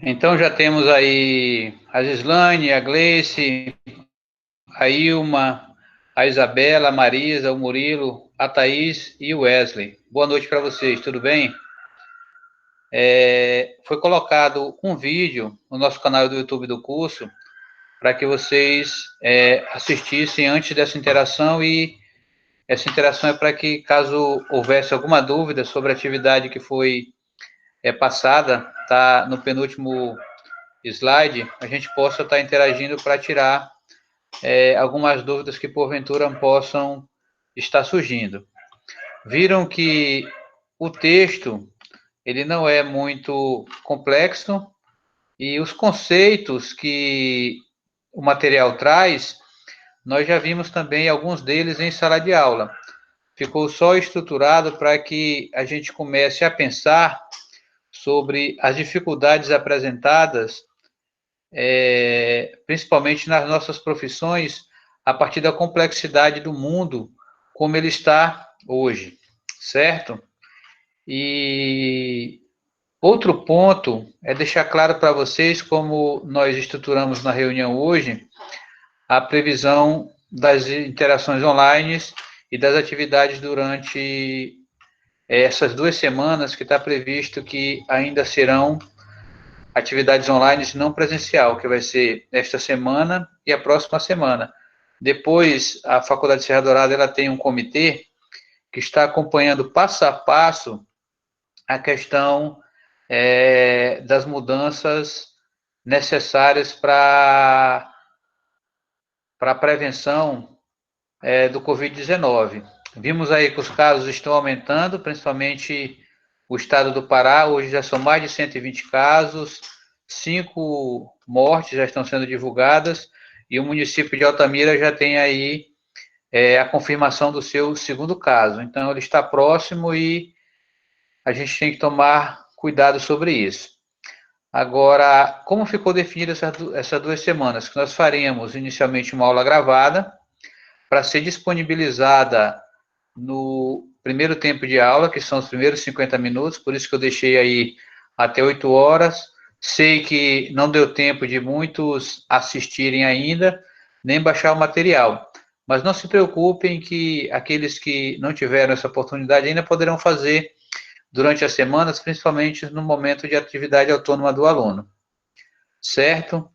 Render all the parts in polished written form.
Então já temos aí a Gislane, a Gleice, a Ilma, a Isabela, a Marisa, o Murilo, a Thaís e o Wesley. Boa noite para vocês, tudo bem? Foi colocado um vídeo no nosso canal do YouTube do curso para que vocês assistissem antes dessa interação, e essa interação é para que, caso houvesse alguma dúvida sobre a atividade que foi passada, tá no penúltimo slide, a gente possa estar interagindo para tirar algumas dúvidas que porventura possam estar surgindo. Viram que o texto ele não é muito complexo, e os conceitos que o material traz, nós já vimos também alguns deles em sala de aula. Ficou só estruturado para que a gente comece a pensar sobre as dificuldades apresentadas, principalmente nas nossas profissões, a partir da complexidade do mundo como ele está hoje, certo? E outro ponto é deixar claro para vocês, como nós estruturamos na reunião hoje, a previsão das interações online e das atividades durante essas 2 semanas, que está previsto que ainda serão atividades online não presencial, que vai ser esta semana e a próxima semana. Depois, a Faculdade Serra Dourada ela tem um comitê que está acompanhando passo a passo a questão das mudanças necessárias para a prevenção do Covid-19. Vimos aí que os casos estão aumentando, principalmente o estado do Pará. Hoje já são mais de 120 casos, 5 mortes já estão sendo divulgadas, e o município de Altamira já tem aí a confirmação do seu segundo caso. Então, ele está próximo e a gente tem que tomar cuidado sobre isso. Agora, como ficou definida essas 2 semanas? Que nós faremos inicialmente uma aula gravada para ser disponibilizada no primeiro tempo de aula, que são os primeiros 50 minutos, por isso que eu deixei aí até 8 horas. Sei que não deu tempo de muitos assistirem ainda, nem baixar o material. Mas não se preocupem que aqueles que não tiveram essa oportunidade ainda poderão fazer durante as semanas, principalmente no momento de atividade autônoma do aluno. Certo?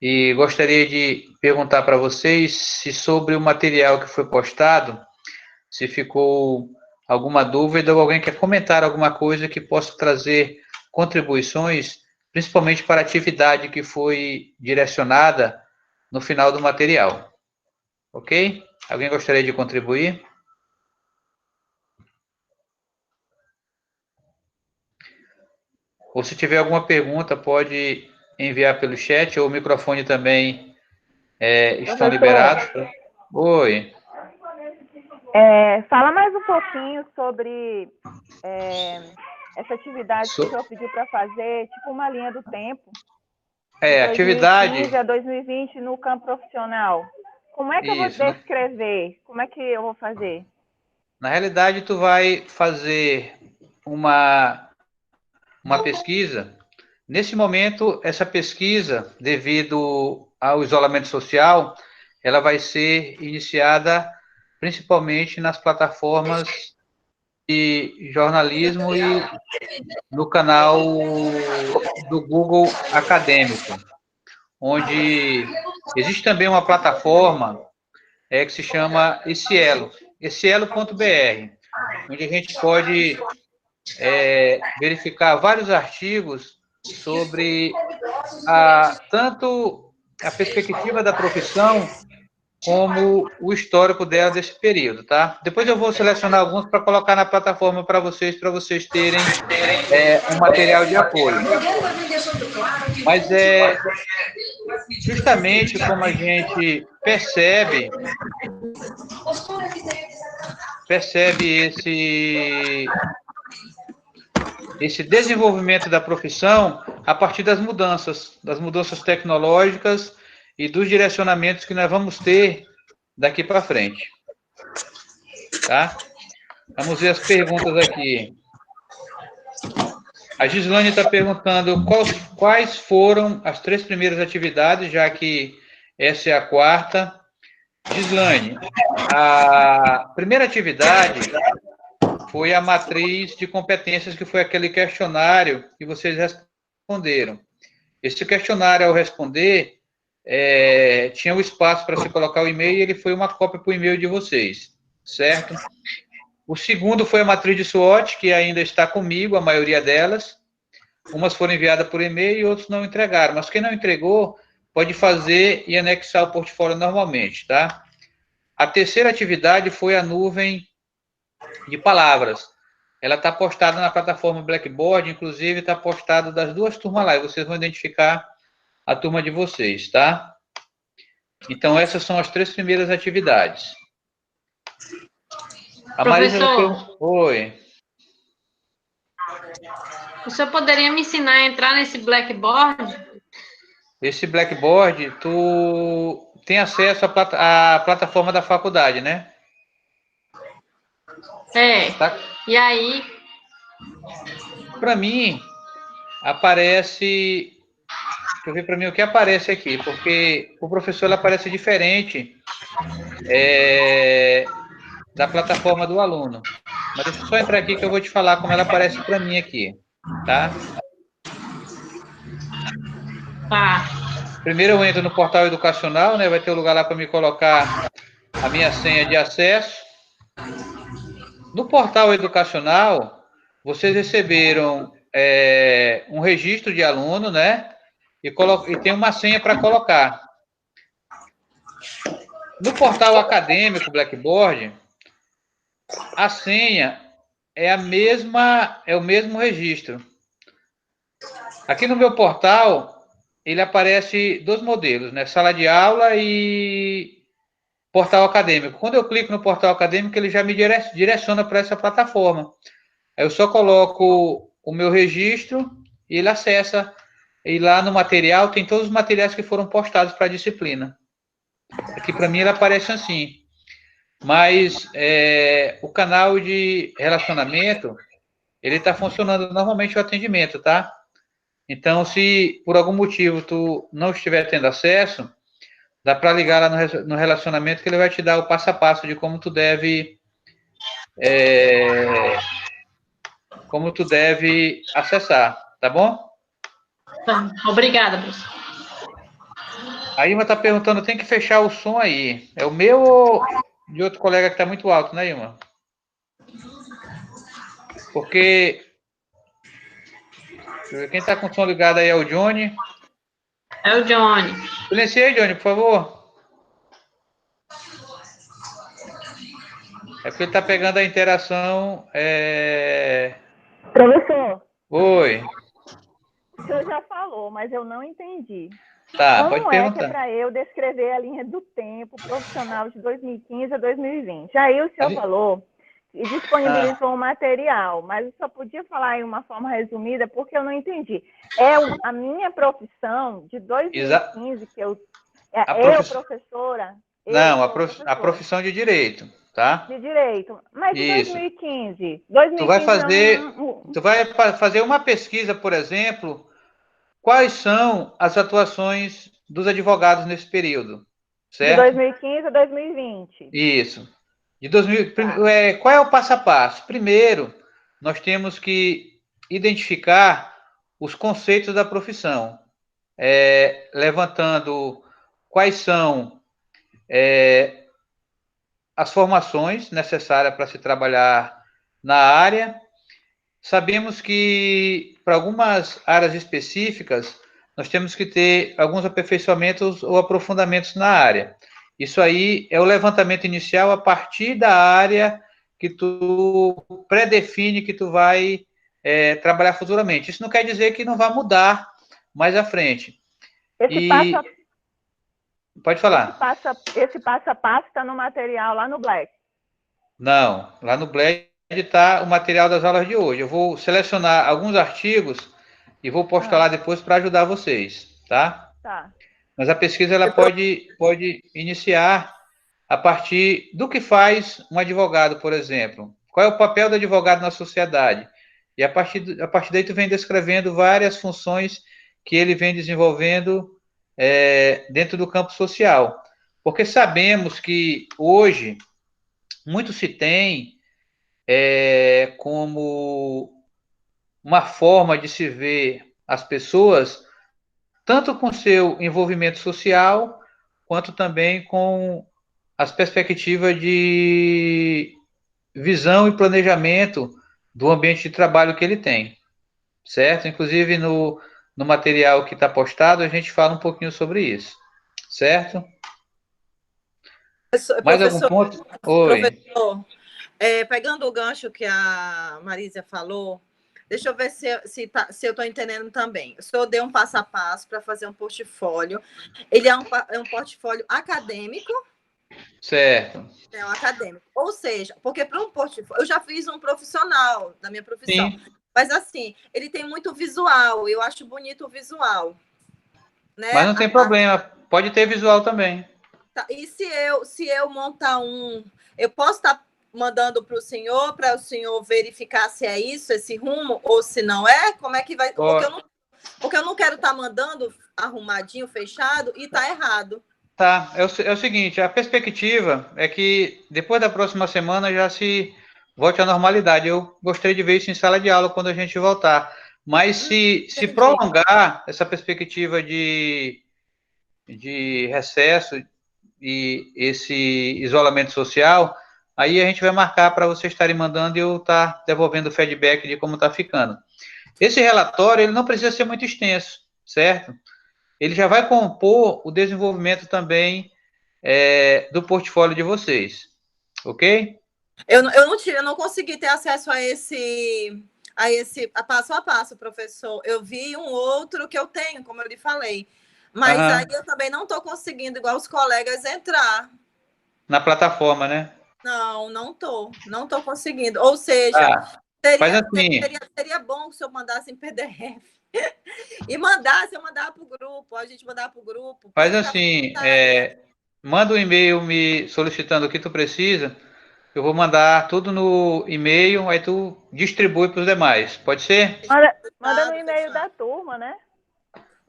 E gostaria de perguntar para vocês se sobre o material que foi postado, se ficou alguma dúvida ou alguém quer comentar alguma coisa que possa trazer contribuições, principalmente para a atividade que foi direcionada no final do material. Ok? Alguém gostaria de contribuir? Ou se tiver alguma pergunta, pode enviar pelo chat, ou o microfone também estão liberados. Oi. Fala mais um pouquinho sobre essa atividade que o senhor pediu para fazer, tipo uma linha do tempo. De Atividade... 2015 a 2020 no campo profissional. Como é que eu vou descrever? Como é que eu vou fazer? Na realidade, tu vai fazer uma pesquisa. Nesse momento, essa pesquisa, devido ao isolamento social, ela vai ser iniciada principalmente nas plataformas de jornalismo e no canal do Google Acadêmico, onde existe também uma plataforma que se chama ecielo.br, onde a gente pode verificar vários artigos sobre tanto a perspectiva da profissão como o histórico dela desse período, tá? Depois eu vou selecionar alguns para colocar na plataforma para vocês terem um material de apoio. Mas justamente como a gente percebe esse desenvolvimento da profissão a partir das mudanças tecnológicas e dos direcionamentos que nós vamos ter daqui para frente. Tá? Vamos ver as perguntas aqui. A Gislane está perguntando quais foram as 3 primeiras atividades, já que essa é a 4ª. Gislane, a primeira atividade foi a matriz de competências, que foi aquele questionário que vocês responderam. Esse questionário, ao responder, tinha o espaço para se colocar o e-mail, e ele foi uma cópia para o e-mail de vocês, certo? O segundo foi a matriz de SWOT, que ainda está comigo, a maioria delas. Umas foram enviadas por e-mail e outros não entregaram. Mas quem não entregou, pode fazer e anexar o portfólio normalmente, tá? A terceira atividade foi a nuvem de palavras. Ela está postada na plataforma Blackboard, inclusive está postada das 2 turmas lá, e vocês vão identificar a turma de vocês, tá? Então, essas são as 3 primeiras atividades. A Professor, Oi. O senhor poderia me ensinar a entrar nesse Blackboard? Esse Blackboard, tu tem acesso à plataforma da faculdade, né? Tá. E aí? Para mim, aparece... Deixa eu ver para mim o que aparece aqui, porque o professor aparece diferente da plataforma do aluno. Mas deixa eu só entrar aqui que eu vou te falar como ela aparece para mim aqui, tá? Tá. Primeiro eu entro no portal educacional, né? Vai ter um lugar lá para me colocar a minha senha de acesso. No portal educacional, vocês receberam um registro de aluno, né? E tem uma senha para colocar. No portal acadêmico Blackboard, a senha é a mesma, é o mesmo registro. Aqui no meu portal, ele aparece 2 modelos, né? Sala de aula e portal acadêmico. Quando eu clico no portal acadêmico, ele já me direciona para essa plataforma. Aí eu só coloco o meu registro e ele acessa. E lá no material tem todos os materiais que foram postados para a disciplina. Aqui para mim ele aparece assim. Mas o canal de relacionamento, ele está funcionando normalmente o atendimento, tá? Então, se por algum motivo tu não estiver tendo acesso, dá para ligar lá no relacionamento que ele vai te dar o passo a passo de como tu deve acessar, tá bom? Tá. Obrigada, professor. A Ilma está perguntando, tem que fechar o som aí. É o meu ou de outro colega que está muito alto, né, Ilma? Porque... Deixa eu ver, quem está com o som ligado aí é o Johnny. É o Johnny. Silencia aí, Johnny, por favor. É porque ele está pegando a interação... Professor. Oi. O senhor já falou, mas eu não entendi. Tá, Como pode perguntar. Que é para eu descrever a linha do tempo profissional de 2015 a 2020? Aí o senhor falou e disponibilizou um material, mas eu só podia falar em uma forma resumida porque eu não entendi. A minha profissão de 2015, que eu professora? Não, a profissão de direito, tá? De direito. Mas de Isso. 2015? Tu vai fazer uma pesquisa, por exemplo, quais são as atuações dos advogados nesse período, certo? De 2015 a 2020. Isso. Qual é o passo a passo? Primeiro, nós temos que identificar os conceitos da profissão, levantando quais são as formações necessárias para se trabalhar na área. Sabemos que, para algumas áreas específicas, nós temos que ter alguns aperfeiçoamentos ou aprofundamentos na área. Isso aí é o levantamento inicial a partir da área que tu predefine que tu vai trabalhar futuramente. Isso não quer dizer que não vai mudar mais à frente. Pode falar. Esse passo a passo está no material lá no Black? Não, lá no Black está o material das aulas de hoje. Eu vou selecionar alguns artigos e vou postar lá depois para ajudar vocês, tá? Tá. Mas a pesquisa ela pode iniciar a partir do que faz um advogado, por exemplo. Qual é o papel do advogado na sociedade? E a partir daí tu vem descrevendo várias funções que ele vem desenvolvendo dentro do campo social. Porque sabemos que hoje muito se tem como uma forma de se ver as pessoas, tanto com seu envolvimento social, quanto também com as perspectivas de visão e planejamento do ambiente de trabalho que ele tem, certo? Inclusive no material que está postado, a gente fala um pouquinho sobre isso, certo? Mais algum Professor, ponto? Oi. professor, pegando o gancho que a Marísia falou, deixa eu ver se eu estou entendendo também. O senhor deu um passo a passo para fazer um portfólio. Ele é um portfólio acadêmico? Certo. É um acadêmico. Ou seja, porque para um portfólio... Eu já fiz um profissional da minha profissão. Sim. Mas, assim, ele tem muito visual. Eu acho bonito o visual. Né? Mas não tem problema. Pode ter visual também. Tá. E se eu montar um... Eu posso estar mandando para o senhor verificar se é isso, esse rumo, ou se não é? Como é que vai... Porque eu não quero estar mandando arrumadinho, fechado, e tá errado. Tá, é o seguinte, a perspectiva é que depois da próxima semana já se volte à normalidade. Eu gostaria de ver isso em sala de aula quando a gente voltar. Mas se prolongar essa perspectiva de recesso e esse isolamento social, aí a gente vai marcar para vocês estarem mandando e eu estar devolvendo o feedback de como está ficando. Esse relatório ele não precisa ser muito extenso, certo? Ele já vai compor o desenvolvimento também do portfólio de vocês, ok? Eu não consegui ter acesso a esse passo a passo, professor. Eu vi um outro que eu tenho, como eu lhe falei. Mas aí eu também não estou conseguindo, igual os colegas, entrar. Na plataforma, né? Não estou conseguindo. Ou seja, seria bom se eu mandasse em PDF. E eu mandar para o grupo, a gente mandar para o grupo. Faz assim, manda um e-mail me solicitando o que tu precisa, eu vou mandar tudo no e-mail, aí tu distribui para os demais, pode ser? Manda no e-mail da turma, né?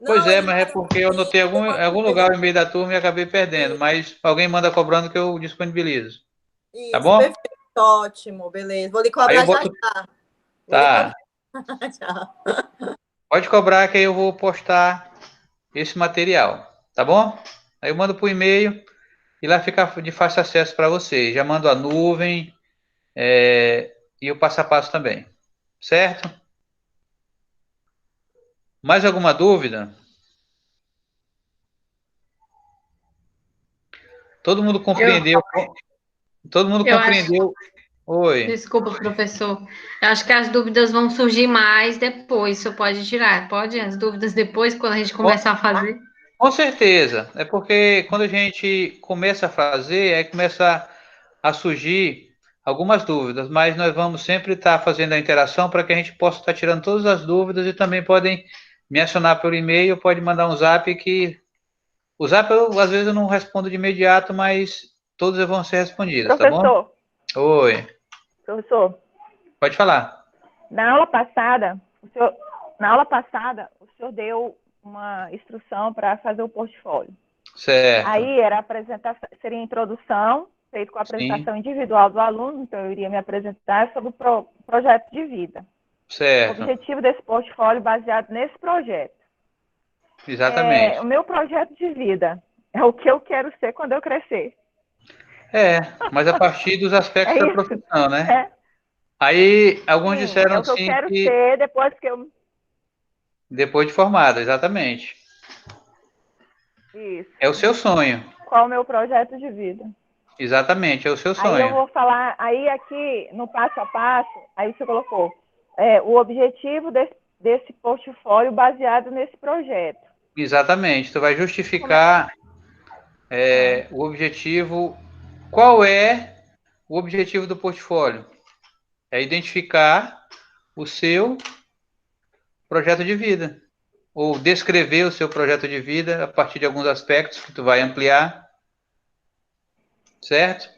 Pois mas é porque eu anotei em algum lugar o e-mail da turma e acabei perdendo, mas alguém manda cobrando que eu disponibilizo. Isso, tá bom? Perfeito, ótimo, beleza. Vou lhe cobrar já. Tá. Pode cobrar que aí eu vou postar esse material, tá bom? Aí eu mando por e-mail e lá fica de fácil acesso para vocês. Já mando a nuvem e o passo a passo também, certo? Mais alguma dúvida? Todo mundo compreendeu? Todo mundo compreendeu? Oi. Desculpa, professor. Eu acho que as dúvidas vão surgir mais depois. O senhor pode tirar? Pode? As dúvidas depois, quando a gente começar a fazer? Com certeza. É porque quando a gente começa a fazer, aí começa a surgir algumas dúvidas, mas nós vamos sempre estar fazendo a interação para que a gente possa estar tirando todas as dúvidas e também podem me acionar pelo e-mail, pode mandar um zap que... O zap, às vezes, eu não respondo de imediato, mas todas vão ser respondidas, tá bom? Professor. Oi. Professor. Pode falar. Na aula passada, o senhor deu uma instrução para fazer o portfólio. Certo. Aí era a apresentação, seria a introdução, feito com a apresentação individual do aluno, então eu iria me apresentar sobre o projeto de vida. Certo. O objetivo desse portfólio baseado nesse projeto. Exatamente. O meu projeto de vida é o que eu quero ser quando eu crescer. Mas a partir dos aspectos da profissão, né? Aí, alguns disseram é o que eu quero ser depois que eu... Depois de formada, exatamente. Isso. É o seu sonho. Qual o meu projeto de vida? Exatamente, é o seu sonho. Aí eu vou falar, aí aqui no passo a passo, aí você colocou o objetivo desse portfólio baseado nesse projeto. Exatamente, tu vai justificar o objetivo. Qual é o objetivo do portfólio? É identificar o seu projeto de vida, ou descrever o seu projeto de vida a partir de alguns aspectos que tu vai ampliar, certo?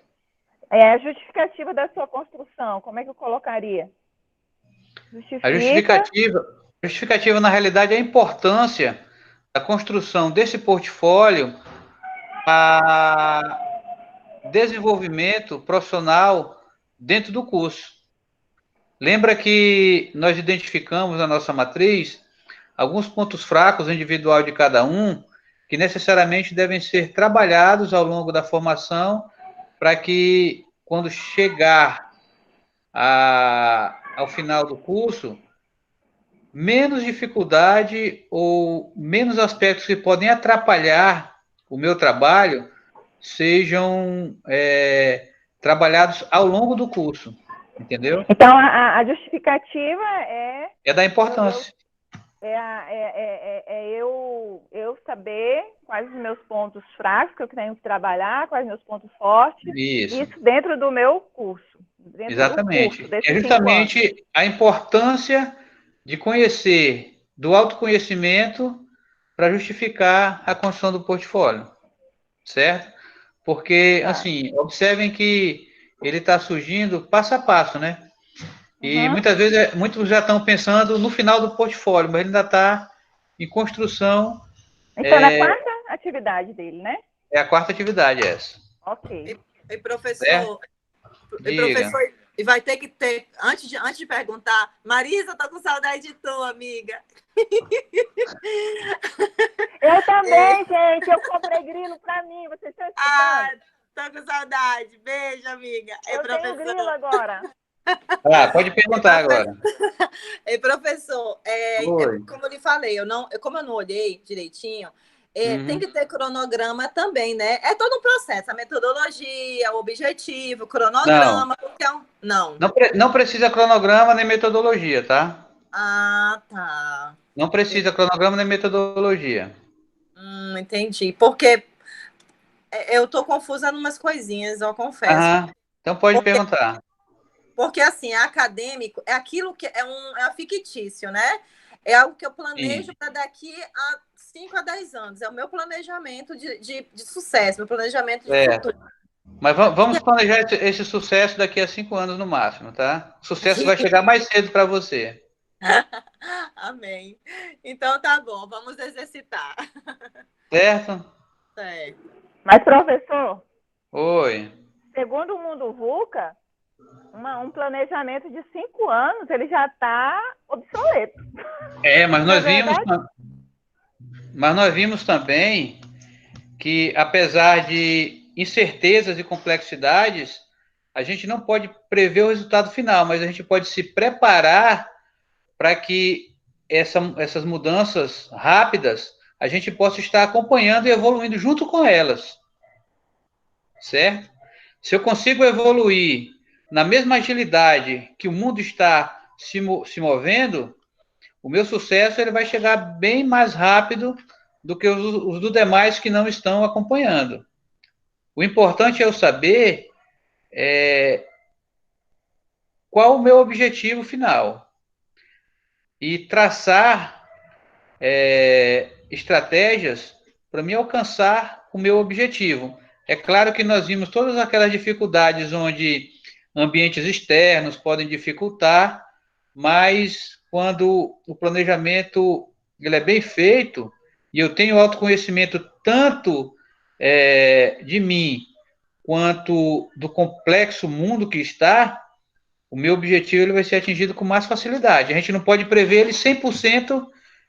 É a justificativa da sua construção, como é que eu colocaria? A justificativa, na realidade, é a importância da construção desse portfólio a desenvolvimento profissional dentro do curso. Lembra que nós identificamos na nossa matriz alguns pontos fracos individual de cada um, que necessariamente devem ser trabalhados ao longo da formação, para que, quando chegar ao final do curso, menos dificuldade ou menos aspectos que podem atrapalhar o meu trabalho sejam trabalhados ao longo do curso, entendeu? Então, a justificativa é da importância. Eu saber quais os meus pontos fracos que eu tenho que trabalhar, quais os meus pontos fortes. Isso dentro do meu curso. Exatamente. É justamente a importância de conhecer, do autoconhecimento, para justificar a construção do portfólio, certo? Porque, assim, observem que ele está surgindo passo a passo, né? E muitas vezes, muitos já estão pensando no final do portfólio, mas ele ainda está em construção. Então, é a quarta atividade dele, né? É a quarta atividade essa. Ok. E professor, e vai ter que ter, antes de perguntar, Marisa, tô com saudade de tu, amiga. Eu também, gente, eu comprei grilo pra mim, vocês estão escutando? Tô com saudade, beijo, amiga. Eu tenho grilo agora. Pode perguntar agora. Professor, como eu lhe falei, como eu não olhei direitinho, tem que ter cronograma também, né? É todo um processo, a metodologia, o objetivo, o cronograma. Não precisa cronograma nem metodologia, tá? Ah, tá. Não precisa cronograma nem metodologia. Entendi. Porque eu tô confusa em umas coisinhas, eu confesso. Então pode perguntar. Porque, assim, acadêmico é aquilo que é fictício, né? É algo que eu planejo para daqui a 5 a 10 anos. É o meu planejamento de sucesso, meu planejamento de futuro. Mas vamos planejar esse sucesso daqui a 5 anos no máximo, tá? O sucesso vai chegar mais cedo para você. Amém. Então tá bom, vamos exercitar. Certo? Mas, professor? Oi. Segundo o Mundo VUCA, um planejamento de 5 anos, ele já está obsoleto. Mas nós vimos também que, apesar de incertezas e complexidades, a gente não pode prever o resultado final, mas a gente pode se preparar para que essas mudanças rápidas a gente possa estar acompanhando e evoluindo junto com elas. Certo? Se eu consigo evoluir na mesma agilidade que o mundo está se movendo, o meu sucesso ele vai chegar bem mais rápido do que os dos demais que não estão acompanhando. O importante é eu saber qual o meu objetivo final e traçar estratégias para me alcançar o meu objetivo. É claro que nós vimos todas aquelas dificuldades onde ambientes externos podem dificultar, mas quando o planejamento ele é bem feito e eu tenho autoconhecimento tanto de mim quanto do complexo mundo que está, o meu objetivo ele vai ser atingido com mais facilidade. A gente não pode prever ele 100%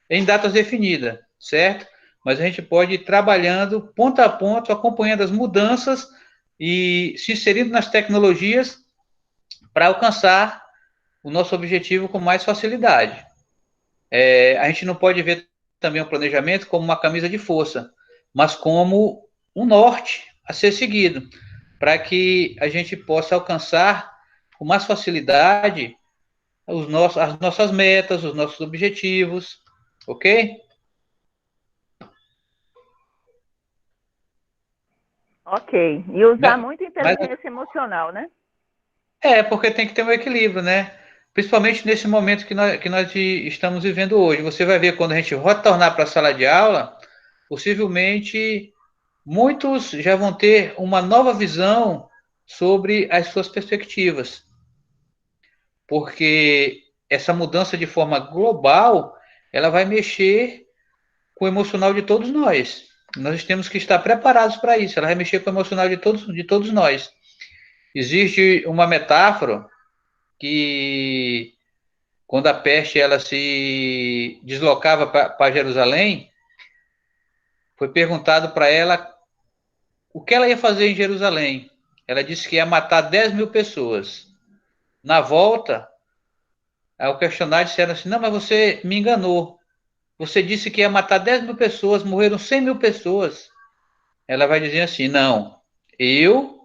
em datas definidas, certo? Mas a gente pode ir trabalhando ponto a ponto, acompanhando as mudanças e se inserindo nas tecnologias para alcançar o nosso objetivo com mais facilidade. A gente não pode ver também o planejamento como uma camisa de força, mas como um norte a ser seguido, para que a gente possa alcançar com mais facilidade as nossas metas, os nossos objetivos, ok? Ok. E usar muito inteligência emocional, né? Porque tem que ter um equilíbrio, né? Principalmente nesse momento que nós estamos vivendo hoje. Você vai ver quando a gente retornar para a sala de aula, possivelmente muitos já vão ter uma nova visão sobre as suas perspectivas. Porque essa mudança de forma global, ela vai mexer com o emocional de todos nós. Nós temos que estar preparados para isso. Ela vai mexer com o emocional de todos nós. Existe uma metáfora que, quando a peste ela se deslocava para Jerusalém, foi perguntado para ela o que ela ia fazer em Jerusalém. Ela disse que ia matar 10 mil pessoas. Na volta, ao questionário disseram assim, não, mas você me enganou. Você disse que ia matar 10 mil pessoas, morreram 100 mil pessoas. Ela vai dizer assim, não, eu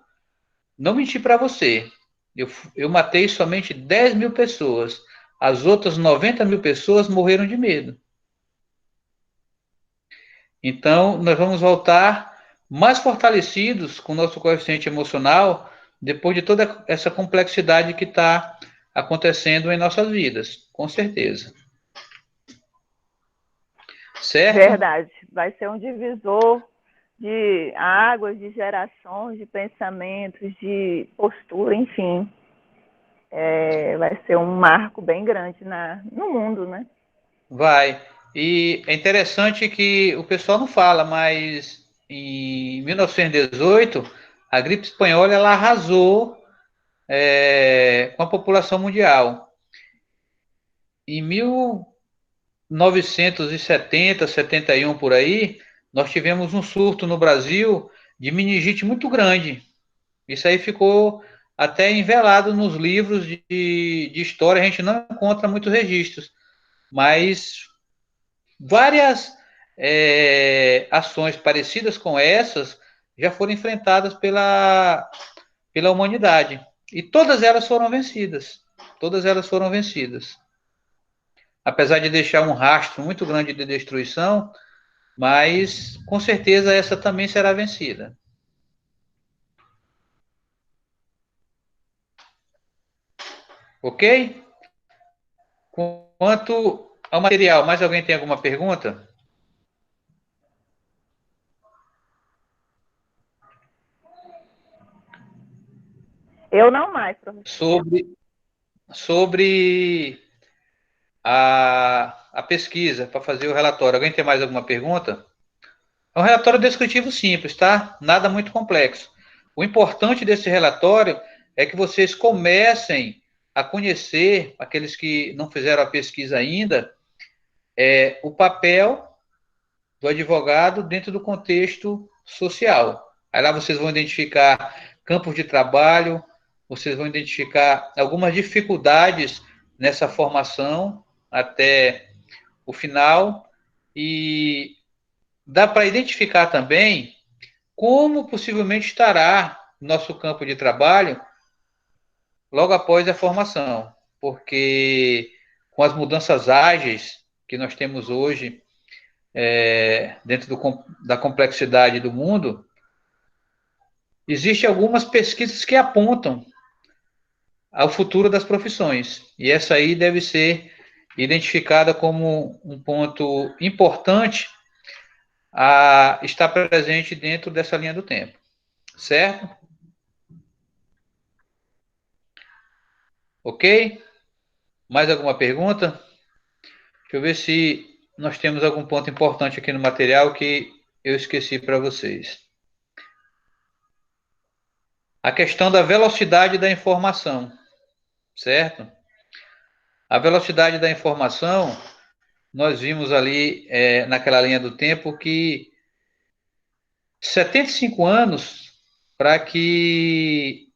não menti para você. Eu matei somente 10 mil pessoas. As outras 90 mil pessoas morreram de medo. Então, nós vamos voltar mais fortalecidos com o nosso coeficiente emocional depois de toda essa complexidade que está acontecendo em nossas vidas, com certeza. Certo? Verdade. Vai ser um divisor de águas, de gerações, de pensamentos, de postura, enfim. Vai ser um marco bem grande no mundo, né? Vai. E é interessante que o pessoal não fala, mas em 1918, a gripe espanhola ela arrasou com a população mundial. Em 1970, 71 por aí, nós tivemos um surto no Brasil de meningite muito grande. Isso aí ficou até envelado nos livros de história, a gente não encontra muitos registros, mas várias ações parecidas com essas já foram enfrentadas pela humanidade. E todas elas foram vencidas. Todas elas foram vencidas. Apesar de deixar um rastro muito grande de destruição, mas com certeza essa também será vencida. Ok? Quanto ao material, mais alguém tem alguma pergunta? Eu não mais, professor. Sobre a pesquisa, para fazer o relatório. Alguém tem mais alguma pergunta? É um relatório descritivo simples, tá? Nada muito complexo. O importante desse relatório é que vocês comecem a conhecer, aqueles que não fizeram a pesquisa ainda, o papel do advogado dentro do contexto social. Aí lá vocês vão identificar campos de trabalho, vocês vão identificar algumas dificuldades nessa formação até o final e dá para identificar também como possivelmente estará nosso campo de trabalho logo após a formação, porque com as mudanças ágeis que nós temos hoje dentro da complexidade do mundo, existem algumas pesquisas que apontam ao futuro das profissões, e essa aí deve ser identificada como um ponto importante a estar presente dentro dessa linha do tempo, certo? Ok? Mais alguma pergunta? Deixa eu ver se nós temos algum ponto importante aqui no material que eu esqueci para vocês. A questão da velocidade da informação, certo? A velocidade da informação, nós vimos ali naquela linha do tempo que 75 anos para que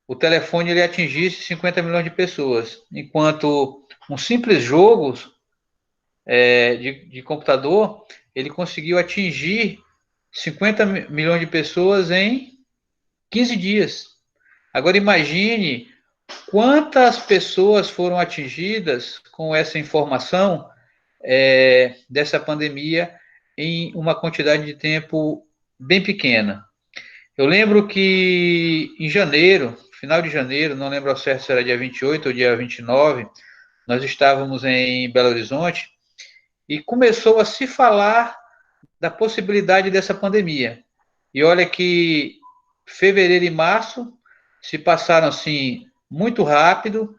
o telefone ele atingisse 50 milhões de pessoas, enquanto um simples jogo de computador, ele conseguiu atingir 50 milhões de pessoas em 15 dias. Agora imagine quantas pessoas foram atingidas com essa informação dessa pandemia em uma quantidade de tempo bem pequena. Eu lembro que em janeiro, final de janeiro, não lembro ao certo se era dia 28 ou dia 29, nós estávamos em Belo Horizonte e começou a se falar da possibilidade dessa pandemia. E olha que fevereiro e março se passaram assim muito rápido,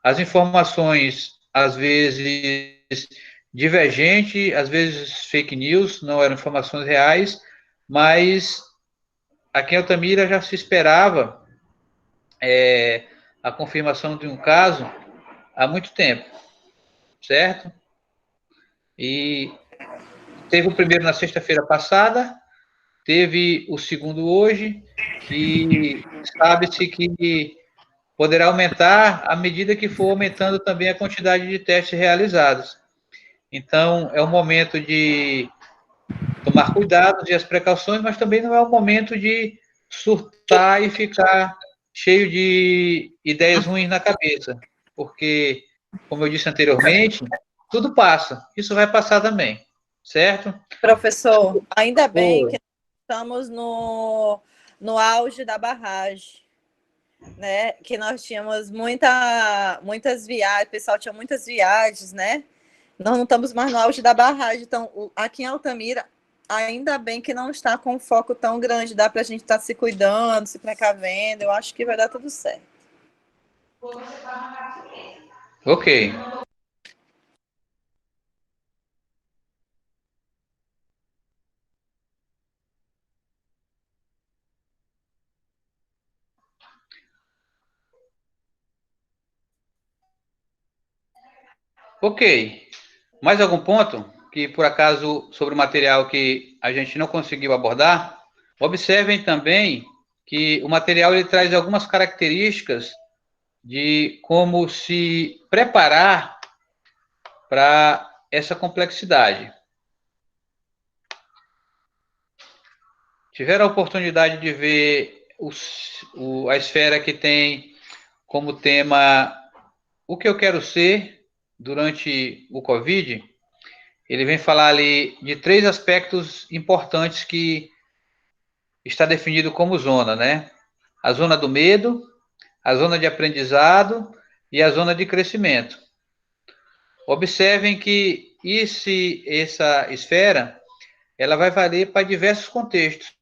as informações, às vezes, divergentes, às vezes fake news, não eram informações reais, mas aqui em Altamira já se esperava a confirmação de um caso há muito tempo, certo? E teve o primeiro na sexta-feira passada, teve o segundo hoje, e sabe-se que poderá aumentar à medida que for aumentando também a quantidade de testes realizados. Então, é um momento de tomar cuidados e as precauções, mas também não é o momento de surtar e ficar cheio de ideias ruins na cabeça, porque, como eu disse anteriormente, tudo passa, isso vai passar também, certo? Professor, ainda bem Oi. que estamos no auge da barragem, né? Que nós tínhamos muitas viagens, o pessoal tinha muitas viagens, né? Nós não estamos mais no auge da barragem, então aqui em Altamira, ainda bem que não está com um foco tão grande, dá para a gente estar se cuidando, se precavendo, eu acho que vai dar tudo certo. Ok. Ok. Mais algum ponto que, por acaso, sobre o material que a gente não conseguiu abordar? Observem também que o material ele traz algumas características de como se preparar para essa complexidade. Tiveram a oportunidade de ver a esfera que tem como tema o que eu quero ser durante o Covid? Ele vem falar ali de 3 aspectos importantes que está definido como zona, né? A zona do medo, a zona de aprendizado e a zona de crescimento. Observem que essa esfera, ela vai valer para diversos contextos.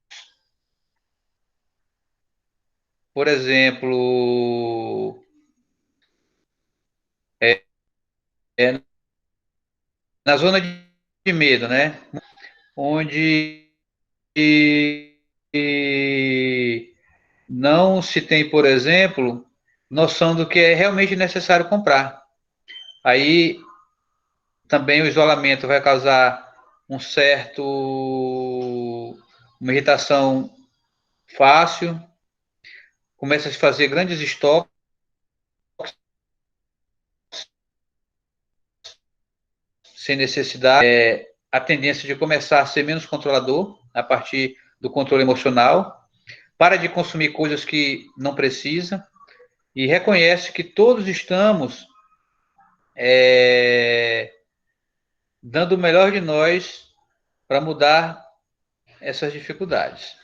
Por exemplo, na zona de medo, né? Onde não se tem, por exemplo, noção do que é realmente necessário comprar. Aí também o isolamento vai causar uma irritação fácil, começa a se fazer grandes estoques sem necessidade, a tendência de começar a ser menos controlador a partir do controle emocional, para de consumir coisas que não precisa e reconhece que todos estamos dando o melhor de nós para mudar essas dificuldades,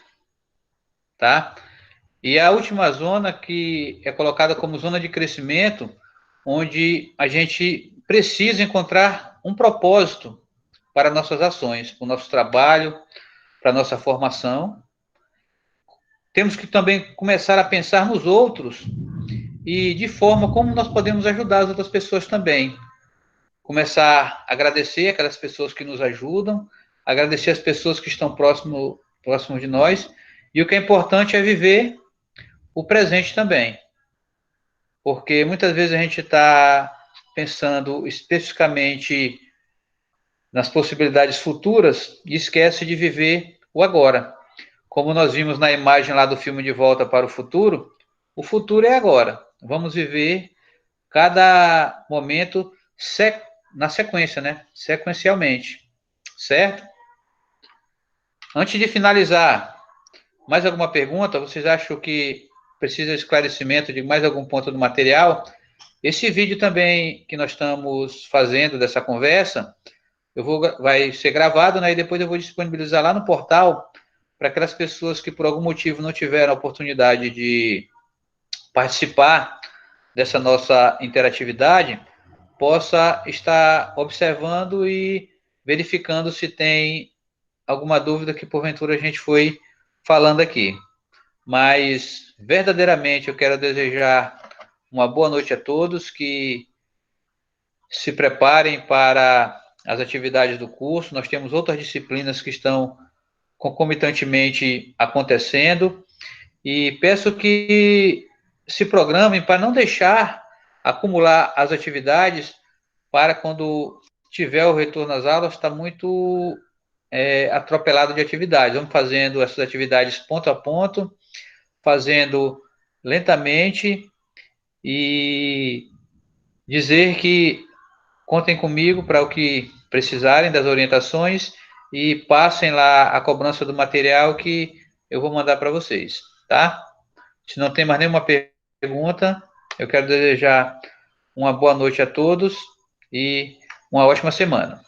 tá? E a última zona que é colocada como zona de crescimento, onde a gente precisa encontrar um propósito para nossas ações, para o nosso trabalho, para a nossa formação. Temos que também começar a pensar nos outros e de forma como nós podemos ajudar as outras pessoas também. Começar a agradecer aquelas pessoas que nos ajudam, agradecer as pessoas que estão próximo de nós, e o que é importante é viver o presente também. Porque muitas vezes a gente está pensando especificamente nas possibilidades futuras e esquece de viver o agora. Como nós vimos na imagem lá do filme De Volta para o futuro é agora. Vamos viver cada momento na sequência, né? Sequencialmente. Certo? Antes de finalizar, mais alguma pergunta? Vocês acham que precisa esclarecimento de mais algum ponto do material? Esse vídeo também que nós estamos fazendo dessa conversa, vai ser gravado, né? E depois eu vou disponibilizar lá no portal para aquelas pessoas que por algum motivo não tiveram a oportunidade de participar dessa nossa interatividade, possa estar observando e verificando se tem alguma dúvida que porventura a gente foi falando aqui. Mas verdadeiramente eu quero desejar uma boa noite a todos, que se preparem para as atividades do curso. Nós temos outras disciplinas que estão concomitantemente acontecendo, e peço que se programem para não deixar acumular as atividades para quando tiver o retorno às aulas, está muito atropelado de atividades. Vamos fazendo essas atividades ponto a ponto, fazendo lentamente, e dizer que contem comigo para o que precisarem das orientações, e passem lá a cobrança do material que eu vou mandar para vocês, tá? Se não tem mais nenhuma pergunta, eu quero desejar uma boa noite a todos e uma ótima semana.